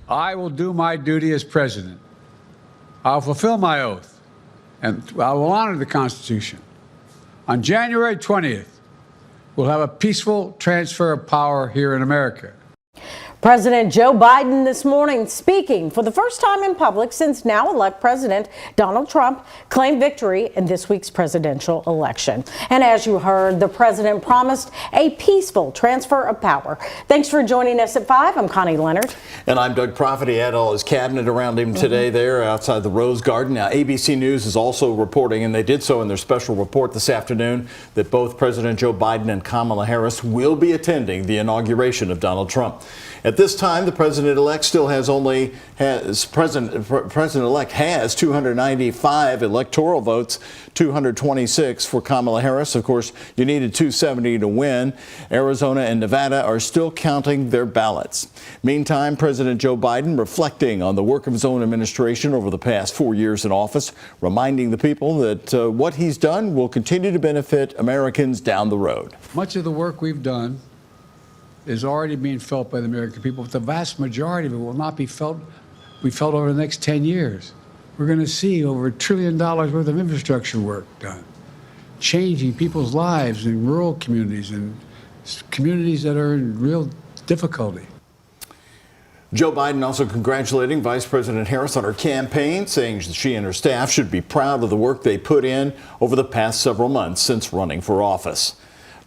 I will do my duty as president. I'll fulfill my oath, and I will honor the Constitution. On January 20th, we'll have a peaceful transfer of power here in America. President Joe Biden this morning speaking for the first time in public since now-elect President Donald Trump claimed victory in this week's presidential election. And as you heard, the president promised a peaceful transfer of power. Thanks for joining us at 5. I'm Connie Leonard. And I'm Doug Profit. He had all his cabinet around him today there outside the Rose Garden. Now, ABC News is also reporting, and they did so in their special report this afternoon, that both President Joe Biden and Kamala Harris will be attending the inauguration of Donald Trump. At this time, the president-elect still has President-elect has 295 electoral votes, 226 for Kamala Harris. Of course, you needed 270 to win. Arizona and Nevada are still counting their ballots. Meantime, President Joe Biden reflecting on the work of his own administration over the past 4 years in office, reminding the people that what he's done will continue to benefit Americans down the road. Much of the work we've done is already being felt by the American people, but the vast majority of it will not be felt over the next 10 years. We're going to see over $1 trillion worth of infrastructure work done, changing people's lives in rural communities and communities that are in real difficulty. Joe Biden also congratulating Vice President Harris on her campaign, saying she and her staff should be proud of the work they put in over the past several months since running for office.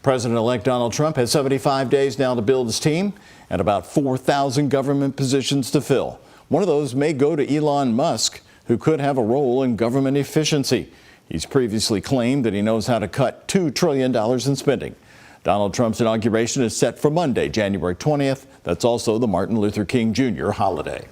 President-elect Donald Trump has 75 days now to build his team and about 4,000 government positions to fill. One of those may go to Elon Musk, who could have a role in government efficiency. He's previously claimed that he knows how to cut $2 trillion in spending. Donald Trump's inauguration is set for Monday, January 20th. That's also the Martin Luther King Jr. holiday.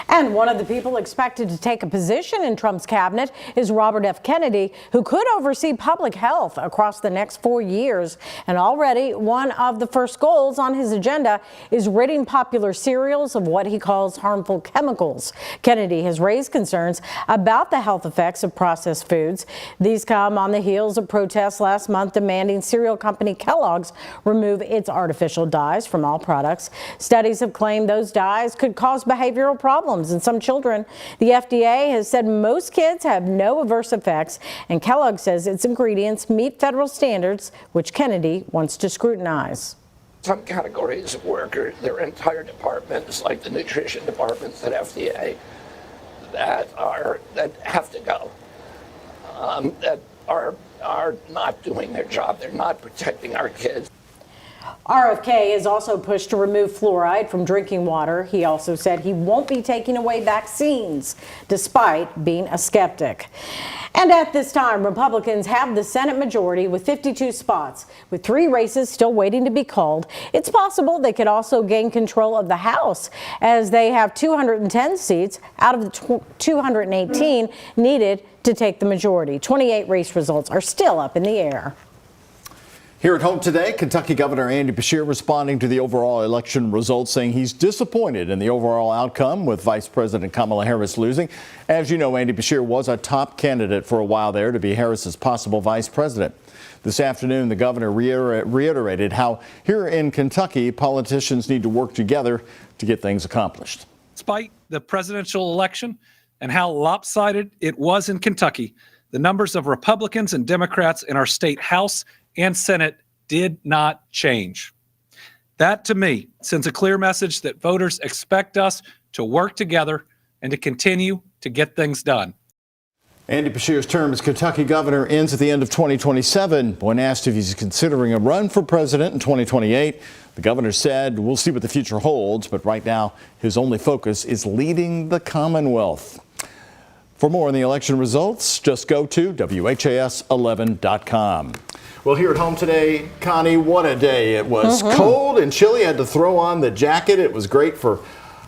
And one of the people expected to take a position in Trump's cabinet is Robert F. Kennedy, who could oversee public health across the next 4 years. And already one of the first goals on his agenda is ridding popular cereals of what he calls harmful chemicals. Kennedy has raised concerns about the health effects of processed foods. These come on the heels of protests last month demanding cereal company Kellogg's remove its artificial dyes from all products. Studies have claimed those dyes could cause behavioral problems in some children. The FDA has said most kids have no adverse effects, and Kellogg says its ingredients meet federal standards, which Kennedy wants to scrutinize. Some categories of workers, their entire departments, like the nutrition departments at FDA, that have to go, that are not doing their job. They're not protecting our kids. RFK has also pushed to remove fluoride from drinking water. He also said he won't be taking away vaccines, despite being a skeptic. And at this time, Republicans have the Senate majority with 52 spots, with 3 races still waiting to be called. It's possible they could also gain control of the House, as they have 210 seats out of the 218 needed to take the majority. 28 race results are still up in the air. Here at home today, Kentucky Governor Andy Beshear responding to the overall election results, saying he's disappointed in the overall outcome with Vice President Kamala Harris losing. As you know, Andy Beshear was a top candidate for a while there to be Harris's possible vice president. This afternoon, the governor reiterated how here in Kentucky, politicians need to work together to get things accomplished. Despite the presidential election and how lopsided it was in Kentucky, the numbers of Republicans and Democrats in our state House and Senate did not change. That, to me, sends a clear message that voters expect us to work together and to continue to get things done. Andy Beshear's term as Kentucky governor ends at the end of 2027. When asked if he's considering a run for president in 2028, the governor said, "We'll see what the future holds," but right now his only focus is leading the Commonwealth. For more on the election results, just go to WHAS11.com. Well, here at home today, Connie, what a day. It was cold and chilly. I had to throw on the jacket. It was great for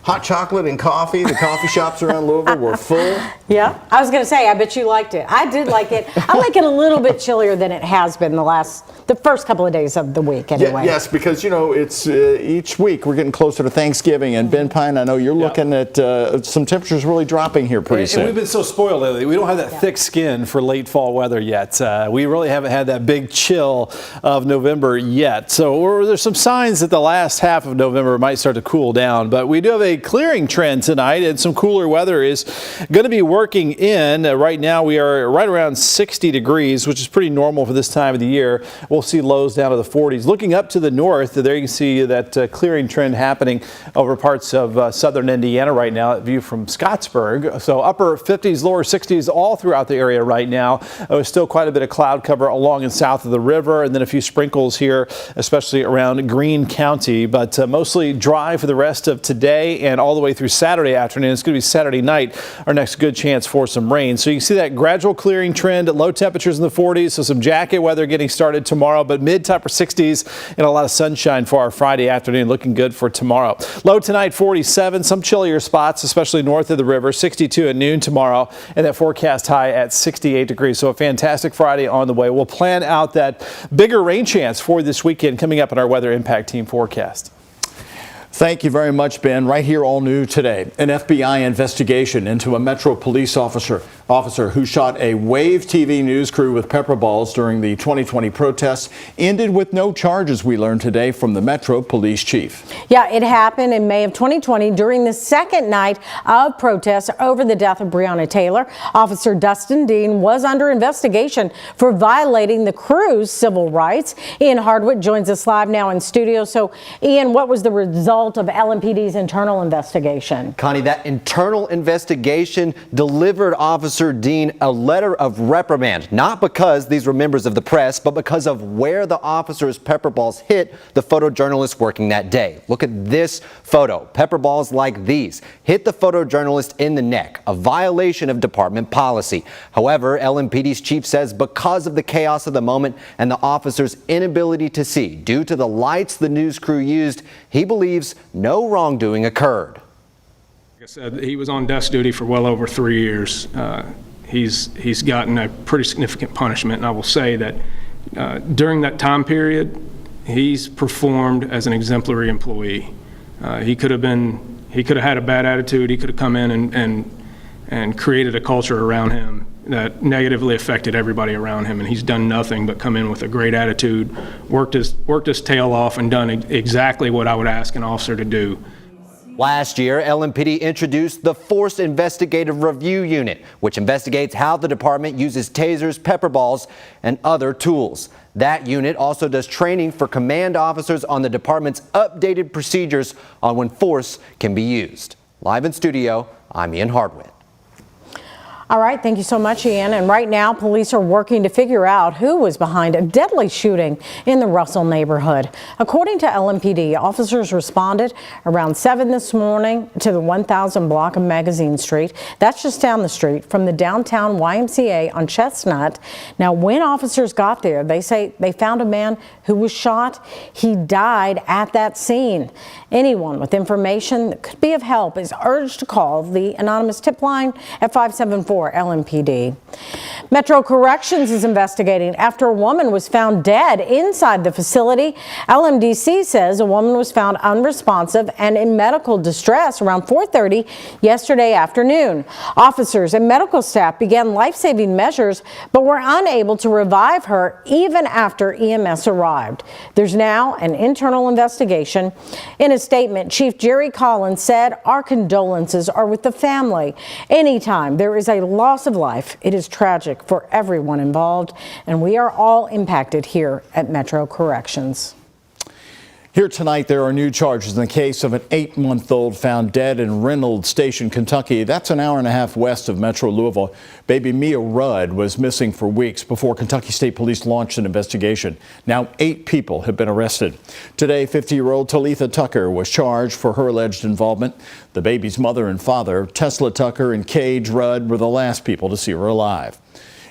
hot chocolate and coffee. The coffee shops around Louisville were full. Yeah, I was going to say, I bet you liked it. I did like it. I like it a little bit chillier than it has been the first couple of days of the week anyway. Yes, because, you know, it's each week we're getting closer to Thanksgiving. And Ben Pine, I know you're looking at some temperatures really dropping here pretty soon. And we've been so spoiled lately. We don't have that thick skin for late fall weather yet. We really haven't had that big chill of November yet. So there's some signs that the last half of November might start to cool down. But we do have a a clearing trend tonight, and some cooler weather is going to be working in. Right now we are right around 60 degrees, which is pretty normal for this time of the year. We'll see lows down to the 40s. Looking up to the north, there you can see that clearing trend happening over parts of southern Indiana right now. That view from Scottsburg. So upper 50s, lower 60s all throughout the area right now. There's still quite a bit of cloud cover along and south of the river, and then a few sprinkles here, especially around Greene County, but mostly dry for the rest of today and all the way through Saturday afternoon. It's going to be Saturday night, our next good chance for some rain. So you can see that gradual clearing trend, low temperatures in the 40s, so some jacket weather getting started tomorrow, but mid to upper 60s and a lot of sunshine for our Friday afternoon. Looking good for tomorrow. Low tonight 47, some chillier spots, especially north of the river, 62 at noon tomorrow, and that forecast high at 68 degrees. So a fantastic Friday on the way. We'll plan out that bigger rain chance for this weekend coming up in our Weather Impact Team forecast. Thank you very much, Ben. Right here, all new today. An FBI investigation into a Metro police officer who shot a Wave TV news crew with pepper balls during the 2020 protests ended with no charges, we learned today from the Metro police chief. Yeah, it happened in May of 2020 during the second night of protests over the death of Breonna Taylor. Officer Dustin Dean was under investigation for violating the crew's civil rights. Ian Hardwick joins us live now in studio. So, Ian, what was the result of LMPD's internal investigation? Connie, that internal investigation delivered Officer Dean a letter of reprimand, not because these were members of the press, but because of where the officer's pepper balls hit the photojournalist working that day. Look at this photo. Pepper balls like these hit the photojournalist in the neck, a violation of department policy. However, LMPD's chief says because of the chaos of the moment and the officer's inability to see due to the lights the news crew used, he believes no wrongdoing occurred. Like I said, he was on desk duty for well over 3 years. He's gotten a pretty significant punishment, and I will say that during that time period, he's performed as an exemplary employee. He could have had a bad attitude. He could have come in and created a culture around him that negatively affected everybody around him, and he's done nothing but come in with a great attitude, worked his tail off, and done exactly what I would ask an officer to do. Last year, LMPD introduced the Force Investigative Review Unit, which investigates how the department uses tasers, pepper balls, and other tools. That unit also does training for command officers on the department's updated procedures on when force can be used. Live in studio, I'm Ian Hardwick. All right, thank you so much, Ian. And right now, police are working to figure out who was behind a deadly shooting in the Russell neighborhood. According to LMPD, officers responded around 7 this morning to the 1000 block of Magazine Street. That's just down the street from the downtown YMCA on Chestnut. Now, when officers got there, they say they found a man who was shot. He died at that scene. Anyone with information that could be of help is urged to call the anonymous tip line at 574 LMPD. Metro Corrections is investigating after a woman was found dead inside the facility. LMDC says a woman was found unresponsive and in medical distress around 4:30 yesterday afternoon. Officers and medical staff began life-saving measures but were unable to revive her even after EMS arrived. There's now an internal investigation. In a statement, Chief Jerry Collins said, "Our condolences are with the family. Anytime there is a loss of life, it is tragic for everyone involved, and we are all impacted here at Metro Corrections." Here tonight, there are new charges in the case of an 8-month-old found dead in Reynolds Station, Kentucky. That's an hour and a half west of Metro Louisville. Baby Mia Rudd was missing for weeks before Kentucky State Police launched an investigation. Now 8 people have been arrested. Today, 50-year-old Talitha Tucker was charged for her alleged involvement. The baby's mother and father, Tesla Tucker and Cage Rudd, were the last people to see her alive.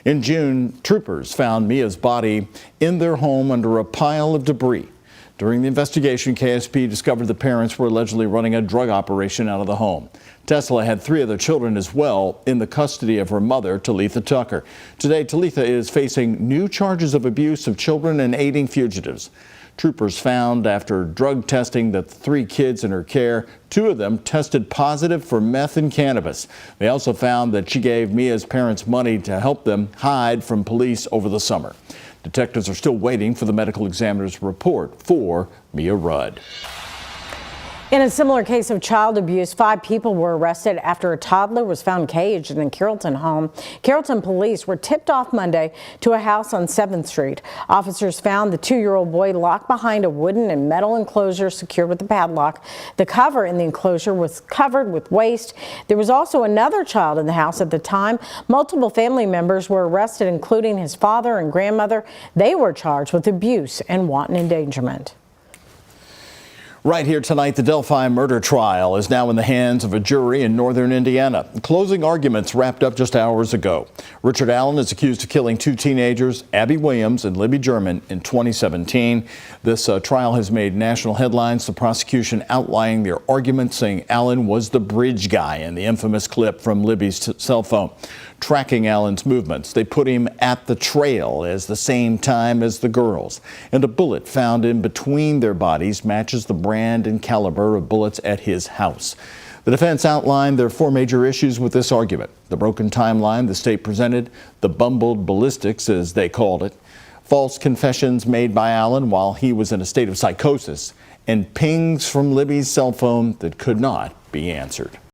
In June, troopers found Mia's body in their home under a pile of debris. During the investigation, KSP discovered the parents were allegedly running a drug operation out of the home. Tesla had 3 other children as well in the custody of her mother, Talitha Tucker. Today, Talitha is facing new charges of abuse of children and aiding fugitives. Troopers found after drug testing that the 3 kids in her care, 2 of them tested positive for meth and cannabis. They also found that she gave Mia's parents money to help them hide from police over the summer. Detectives are still waiting for the medical examiner's report for Mia Rudd. In a similar case of child abuse, 5 people were arrested after a toddler was found caged in a Carrollton home. Carrollton police were tipped off Monday to a house on 7th Street. Officers found the 2-year-old boy locked behind a wooden and metal enclosure secured with a padlock. The cover in the enclosure was covered with waste. There was also another child in the house at the time. Multiple family members were arrested, including his father and grandmother. They were charged with abuse and wanton endangerment. Right here tonight, the Delphi murder trial is now in the hands of a jury in northern Indiana. Closing arguments wrapped up just hours ago. Richard Allen is accused of killing 2 teenagers, Abby Williams and Libby German, in 2017. This trial has made national headlines. The prosecution outlining their arguments, saying Allen was the bridge guy in the infamous clip from Libby's cell phone. Tracking Allen's movements, they put him at the trail at the same time as the girls. And a bullet found in between their bodies matches the brand and caliber of bullets at his house. The defense outlined their 4 major issues with this argument: the broken timeline the state presented, the bumbled ballistics, as they called it, false confessions made by Allen while he was in a state of psychosis, and pings from Libby's cell phone that could not be answered.